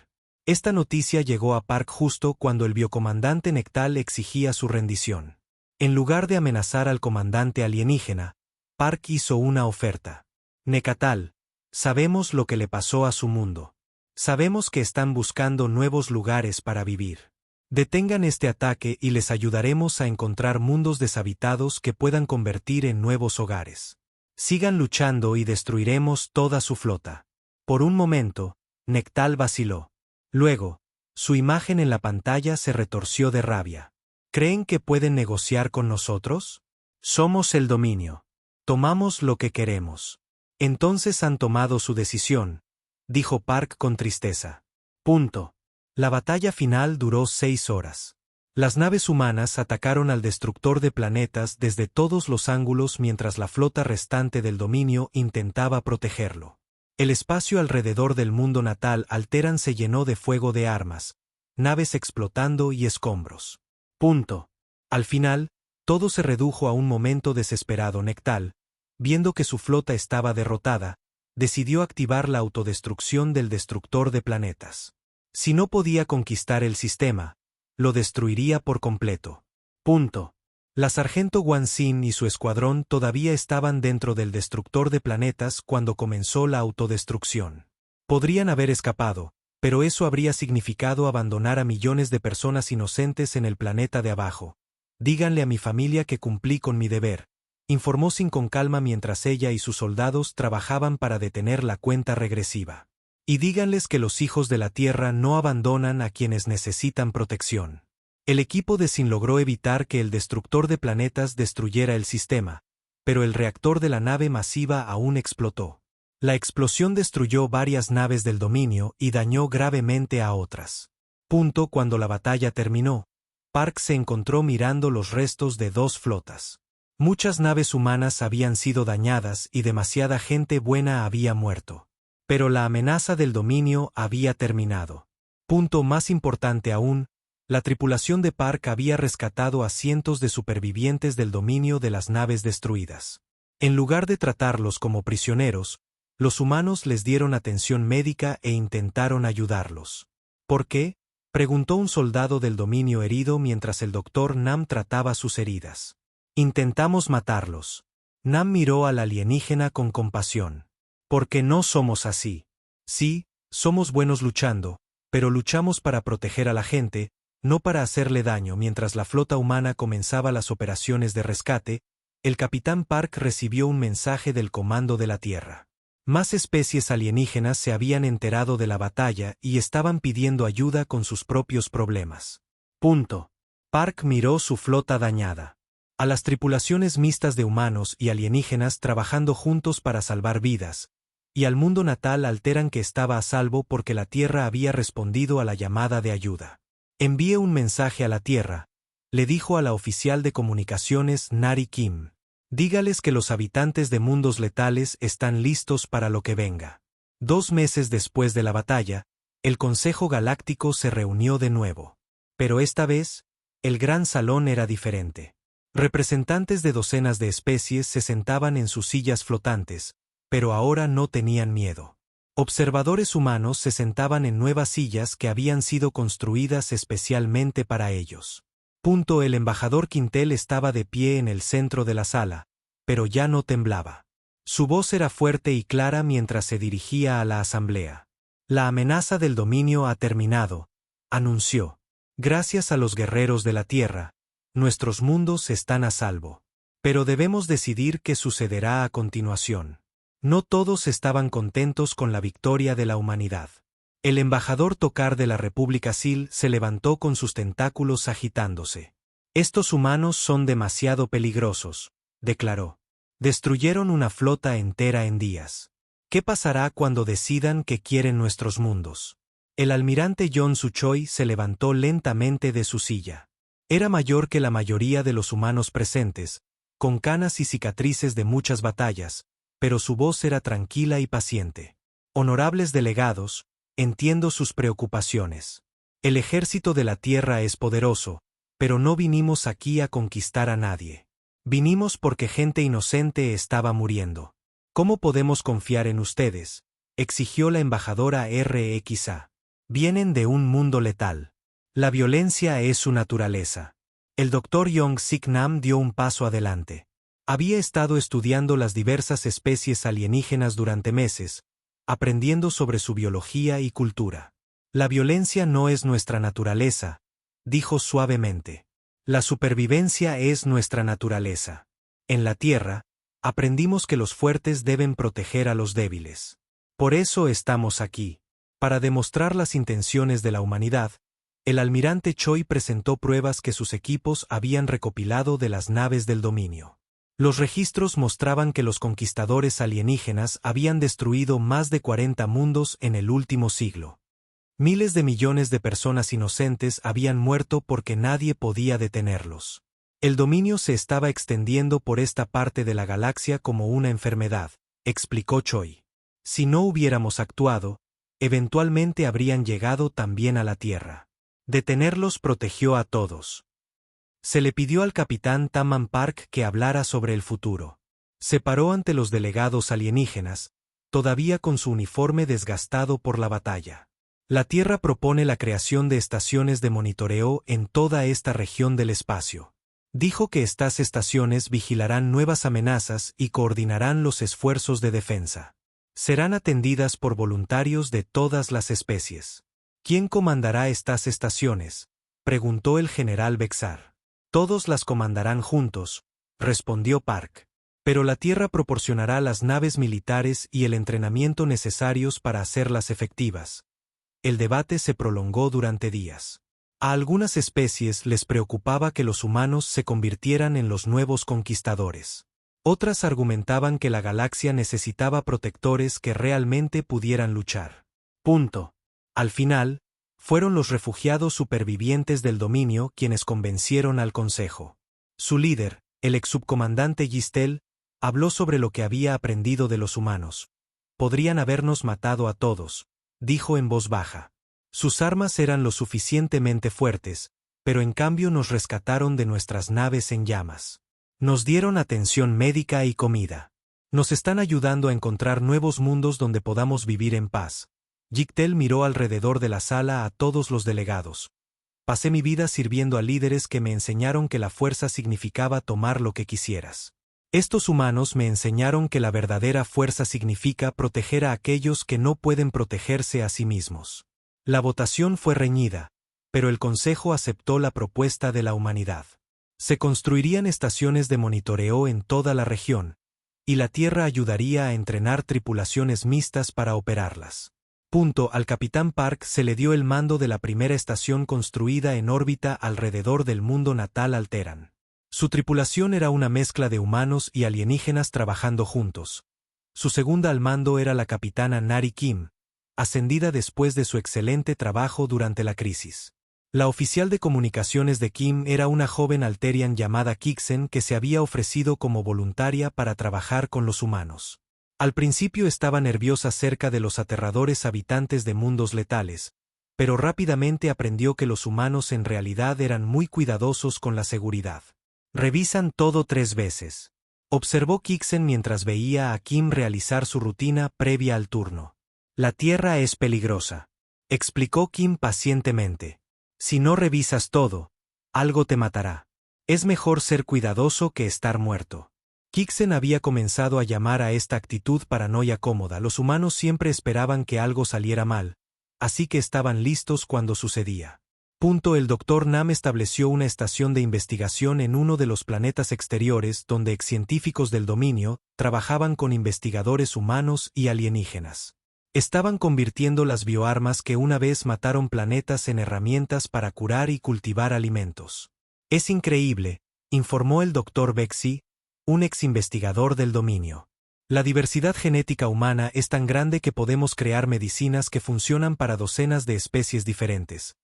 Esta noticia llegó a Park justo cuando el biocomandante Nectal exigía su rendición. En lugar de amenazar al comandante alienígena, Park hizo una oferta. Nectal, sabemos lo que le pasó a su mundo. Sabemos que están buscando nuevos lugares para vivir. Detengan este ataque y les ayudaremos a encontrar mundos deshabitados que puedan convertir en nuevos hogares. Sigan luchando y destruiremos toda su flota. Por un momento, Nectal vaciló. Luego, su imagen en la pantalla se retorció de rabia. ¿Creen que pueden negociar con nosotros? Somos el dominio. Tomamos lo que queremos. Entonces han tomado su decisión, dijo Park con tristeza. Punto. La batalla final duró 6 horas. Las naves humanas atacaron al destructor de planetas desde todos los ángulos mientras la flota restante del dominio intentaba protegerlo. El espacio alrededor del mundo natal Alteran se llenó de fuego de armas, naves explotando y escombros. Punto. Al final, todo se redujo a un momento desesperado. Nectal, viendo que su flota estaba derrotada, decidió activar la autodestrucción del destructor de planetas. Si no podía conquistar el sistema, lo destruiría por completo. Punto. La sargento Wan Xin y su escuadrón todavía estaban dentro del destructor de planetas cuando comenzó la autodestrucción. Podrían haber escapado, pero eso habría significado abandonar a millones de personas inocentes en el planeta de abajo. Díganle a mi familia que cumplí con mi deber, informó Xin con calma mientras ella y sus soldados trabajaban para detener la cuenta regresiva. Y díganles que los hijos de la Tierra no abandonan a quienes necesitan protección. El equipo de Xin logró evitar que el destructor de planetas destruyera el sistema, pero el reactor de la nave masiva aún explotó. La explosión destruyó varias naves del dominio y dañó gravemente a otras. Cuando la batalla terminó, Park se encontró mirando los restos de 2 flotas. Muchas naves humanas habían sido dañadas y demasiada gente buena había muerto. Pero la amenaza del dominio había terminado. Más importante aún, la tripulación de Park había rescatado a cientos de supervivientes del dominio de las naves destruidas. En lugar de tratarlos como prisioneros, los humanos les dieron atención médica e intentaron ayudarlos. ¿Por qué?, preguntó un soldado del dominio herido mientras el doctor Nam trataba sus heridas. Intentamos matarlos. Nam miró al alienígena con compasión. Porque no somos así. Sí, somos buenos luchando, pero luchamos para proteger a la gente, no para hacerle daño. Mientras la flota humana comenzaba las operaciones de rescate, el capitán Park recibió un mensaje del Comando de la Tierra. Más especies alienígenas se habían enterado de la batalla y estaban pidiendo ayuda con sus propios problemas. Park miró su flota dañada. A las tripulaciones mixtas de humanos y alienígenas trabajando juntos para salvar vidas, y al mundo natal Alteran que estaba a salvo porque la Tierra había respondido a la llamada de ayuda. Envíe un mensaje a la Tierra, le dijo a la oficial de comunicaciones Nari Kim. Dígales que los habitantes de mundos letales están listos para lo que venga. 2 meses después de la batalla, el Consejo Galáctico se reunió de nuevo. Pero esta vez, el gran salón era diferente. Representantes de docenas de especies se sentaban en sus sillas flotantes, pero ahora no tenían miedo. Observadores humanos se sentaban en nuevas sillas que habían sido construidas especialmente para ellos. El embajador Quintel estaba de pie en el centro de la sala, pero ya no temblaba. Su voz era fuerte y clara mientras se dirigía a la asamblea. La amenaza del dominio ha terminado, anunció. Gracias a los guerreros de la Tierra, nuestros mundos están a salvo. Pero debemos decidir qué sucederá a continuación. No todos estaban contentos con la victoria de la humanidad. El embajador Tokar de la República Sil se levantó con sus tentáculos agitándose. Estos humanos son demasiado peligrosos, declaró. Destruyeron una flota entera en días. ¿Qué pasará cuando decidan que quieren nuestros mundos? El almirante John Suchoi se levantó lentamente de su silla. Era mayor que la mayoría de los humanos presentes, con canas y cicatrices de muchas batallas, pero su voz era tranquila y paciente. Honorables delegados, entiendo sus preocupaciones. El ejército de la Tierra es poderoso, pero no vinimos aquí a conquistar a nadie. Vinimos porque gente inocente estaba muriendo. ¿Cómo podemos confiar en ustedes?, exigió la embajadora RXA. Vienen de un mundo letal. La violencia es su naturaleza. El Dr. Yong-Sik Nam dio un paso adelante. Había estado estudiando las diversas especies alienígenas durante meses, aprendiendo sobre su biología y cultura. La violencia no es nuestra naturaleza, dijo suavemente. La supervivencia es nuestra naturaleza. En la Tierra, aprendimos que los fuertes deben proteger a los débiles. Por eso estamos aquí. Para demostrar las intenciones de la humanidad, el almirante Choi presentó pruebas que sus equipos habían recopilado de las naves del dominio. Los registros mostraban que los conquistadores alienígenas habían destruido más de 40 mundos en el último siglo. Miles de millones de personas inocentes habían muerto porque nadie podía detenerlos. El dominio se estaba extendiendo por esta parte de la galaxia como una enfermedad, explicó Choi. Si no hubiéramos actuado, eventualmente habrían llegado también a la Tierra. Detenerlos protegió a todos. Se le pidió al capitán Taman Park que hablara sobre el futuro. Se paró ante los delegados alienígenas, todavía con su uniforme desgastado por la batalla. La Tierra propone la creación de estaciones de monitoreo en toda esta región del espacio. Dijo que estas estaciones vigilarán nuevas amenazas y coordinarán los esfuerzos de defensa. Serán atendidas por voluntarios de todas las especies. ¿Quién comandará estas estaciones?, preguntó el general Bexar. Todos las comandarán juntos, respondió Park. Pero la Tierra proporcionará las naves militares y el entrenamiento necesarios para hacerlas efectivas. El debate se prolongó durante días. A algunas especies les preocupaba que los humanos se convirtieran en los nuevos conquistadores. Otras argumentaban que la galaxia necesitaba protectores que realmente pudieran luchar. Al final, fueron los refugiados supervivientes del dominio quienes convencieron al Consejo. Su líder, el ex-subcomandante Gistel, habló sobre lo que había aprendido de los humanos. Podrían habernos matado a todos, dijo en voz baja. Sus armas eran lo suficientemente fuertes, pero en cambio nos rescataron de nuestras naves en llamas. Nos dieron atención médica y comida. Nos están ayudando a encontrar nuevos mundos donde podamos vivir en paz. Gistel miró alrededor de la sala a todos los delegados. Pasé mi vida sirviendo a líderes que me enseñaron que la fuerza significaba tomar lo que quisieras. Estos humanos me enseñaron que la verdadera fuerza significa proteger a aquellos que no pueden protegerse a sí mismos. La votación fue reñida, pero el Consejo aceptó la propuesta de la humanidad. Se construirían estaciones de monitoreo en toda la región, y la Tierra ayudaría a entrenar tripulaciones mixtas para operarlas. Al capitán Park se le dio el mando de la primera estación construida en órbita alrededor del mundo natal Alteran. Su tripulación era una mezcla de humanos y alienígenas trabajando juntos. Su segunda al mando era la capitana Nari Kim, ascendida después de su excelente trabajo durante la crisis. La oficial de comunicaciones de Kim era una joven Alterian llamada Kixen que se había ofrecido como voluntaria para trabajar con los humanos. Al principio estaba nerviosa acerca de los aterradores habitantes de mundos letales, pero rápidamente aprendió que los humanos en realidad eran muy cuidadosos con la seguridad. Revisan todo 3 veces. Observó Kixen mientras veía a Kim realizar su rutina previa al turno. La Tierra es peligrosa, explicó Kim pacientemente. Si no revisas todo, algo te matará. Es mejor ser cuidadoso que estar muerto. Kixen había comenzado a llamar a esta actitud paranoia cómoda. Los humanos siempre esperaban que algo saliera mal, así que estaban listos cuando sucedía. El Dr. Nam estableció una estación de investigación en uno de los planetas exteriores donde excientíficos del dominio trabajaban con investigadores humanos y alienígenas. Estaban convirtiendo las bioarmas que una vez mataron planetas en herramientas para curar y cultivar alimentos. Es increíble, informó el Dr. Bexi, un ex-investigador del dominio. La diversidad genética humana es tan grande que podemos crear medicinas que funcionan para docenas de especies diferentes.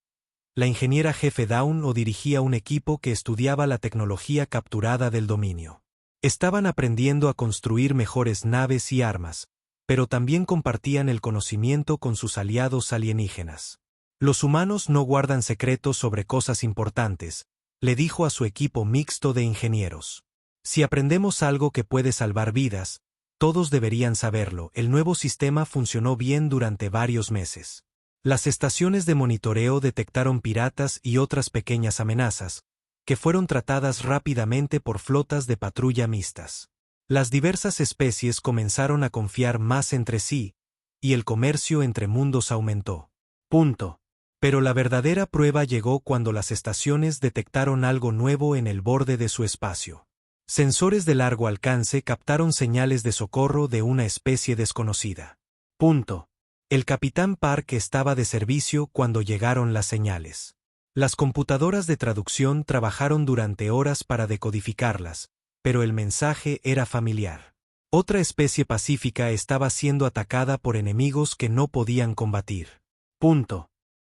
La ingeniera jefe Dawn dirigía un equipo que estudiaba la tecnología capturada del dominio. Estaban aprendiendo a construir mejores naves y armas, pero también compartían el conocimiento con sus aliados alienígenas. Los humanos no guardan secretos sobre cosas importantes, le dijo a su equipo mixto de ingenieros. Si aprendemos algo que puede salvar vidas, todos deberían saberlo, el nuevo sistema funcionó bien durante varios meses. Las estaciones de monitoreo detectaron piratas y otras pequeñas amenazas, que fueron tratadas rápidamente por flotas de patrulla mixtas. Las diversas especies comenzaron a confiar más entre sí, y el comercio entre mundos aumentó. Pero la verdadera prueba llegó cuando las estaciones detectaron algo nuevo en el borde de su espacio. Sensores de largo alcance captaron señales de socorro de una especie desconocida. El capitán Park estaba de servicio cuando llegaron las señales. Las computadoras de traducción trabajaron durante horas para decodificarlas, pero el mensaje era familiar. Otra especie pacífica estaba siendo atacada por enemigos que no podían combatir.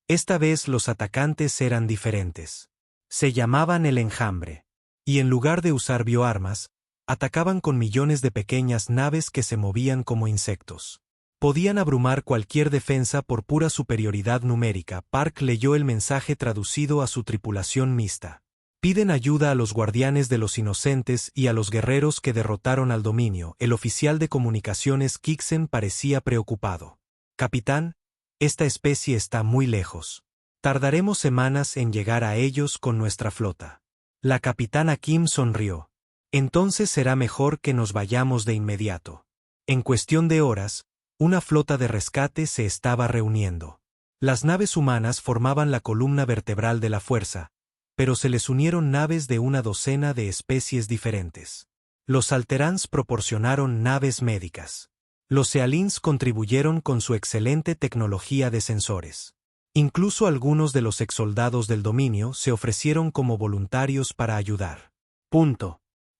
Esta vez los atacantes eran diferentes. Se llamaban el enjambre. Y en lugar de usar bioarmas, atacaban con millones de pequeñas naves que se movían como insectos. Podían abrumar cualquier defensa por pura superioridad numérica. Park leyó el mensaje traducido a su tripulación mixta. Piden ayuda a los guardianes de los inocentes y a los guerreros que derrotaron al dominio. El oficial de comunicaciones Kixen parecía preocupado. Capitán, esta especie está muy lejos. Tardaremos semanas en llegar a ellos con nuestra flota. La capitana Kim sonrió. Entonces será mejor que nos vayamos de inmediato. En cuestión de horas, una flota de rescate se estaba reuniendo. Las naves humanas formaban la columna vertebral de la fuerza, pero se les unieron naves de una docena de especies diferentes. Los Alterans proporcionaron naves médicas. Los Sealins contribuyeron con su excelente tecnología de sensores. Incluso algunos de los exsoldados del dominio se ofrecieron como voluntarios para ayudar.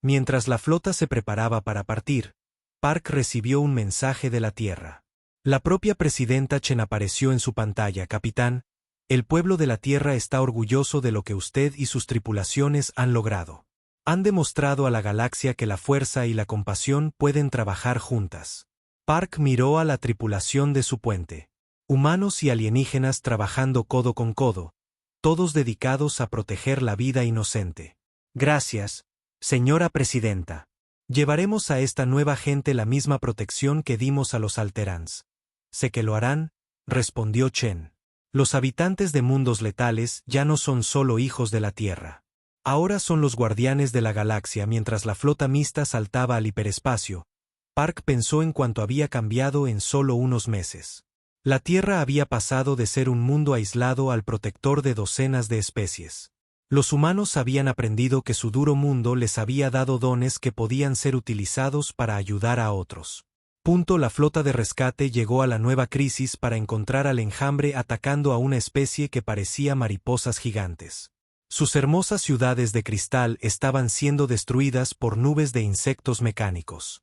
Mientras la flota se preparaba para partir, Park recibió un mensaje de la Tierra. La propia presidenta Chen apareció en su pantalla. Capitán, el pueblo de la Tierra está orgulloso de lo que usted y sus tripulaciones han logrado. Han demostrado a la galaxia que la fuerza y la compasión pueden trabajar juntas. Park miró a la tripulación de su puente. Humanos y alienígenas trabajando codo con codo, todos dedicados a proteger la vida inocente. Gracias, señora presidenta. Llevaremos a esta nueva gente la misma protección que dimos a los Alterans. Sé que lo harán, respondió Chen. Los habitantes de mundos letales ya no son solo hijos de la Tierra. Ahora son los guardianes de la galaxia. Mientras la flota mixta saltaba al hiperespacio, Park pensó en cuánto había cambiado en solo unos meses. La Tierra había pasado de ser un mundo aislado al protector de docenas de especies. Los humanos habían aprendido que su duro mundo les había dado dones que podían ser utilizados para ayudar a otros. La flota de rescate llegó a la nueva crisis para encontrar al enjambre atacando a una especie que parecía mariposas gigantes. Sus hermosas ciudades de cristal estaban siendo destruidas por nubes de insectos mecánicos.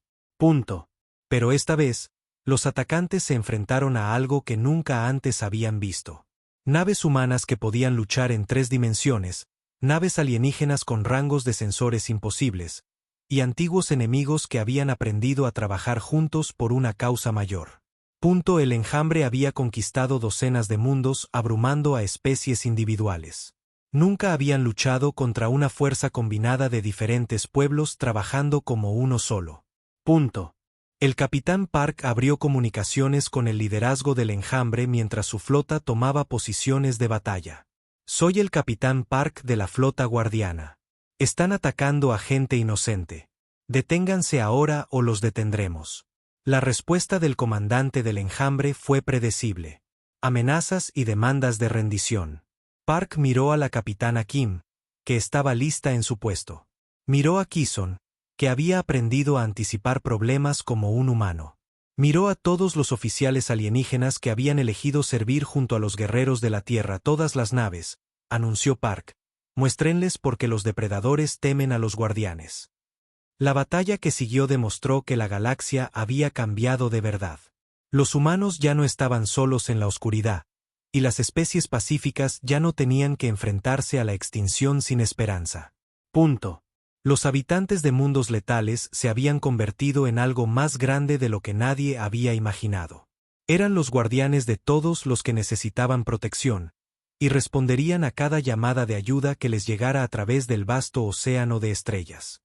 Pero esta vez, los atacantes se enfrentaron a algo que nunca antes habían visto. Naves humanas que podían luchar en 3 dimensiones, naves alienígenas con rangos de sensores imposibles, y antiguos enemigos que habían aprendido a trabajar juntos por una causa mayor. El enjambre había conquistado docenas de mundos abrumando a especies individuales. Nunca habían luchado contra una fuerza combinada de diferentes pueblos trabajando como uno solo. El capitán Park abrió comunicaciones con el liderazgo del enjambre mientras su flota tomaba posiciones de batalla. Soy el capitán Park de la flota guardiana. Están atacando a gente inocente. Deténganse ahora o los detendremos. La respuesta del comandante del enjambre fue predecible. Amenazas y demandas de rendición. Park miró a la capitana Kim, que estaba lista en su puesto. Miró a Kison, que había aprendido a anticipar problemas como un humano. Miró a todos los oficiales alienígenas que habían elegido servir junto a los guerreros de la Tierra. Todas las naves, anunció Park, muéstrenles por qué los depredadores temen a los guardianes. La batalla que siguió demostró que la galaxia había cambiado de verdad. Los humanos ya no estaban solos en la oscuridad, y las especies pacíficas ya no tenían que enfrentarse a la extinción sin esperanza. Los habitantes de mundos letales se habían convertido en algo más grande de lo que nadie había imaginado. Eran los guardianes de todos los que necesitaban protección, y responderían a cada llamada de ayuda que les llegara a través del vasto océano de estrellas.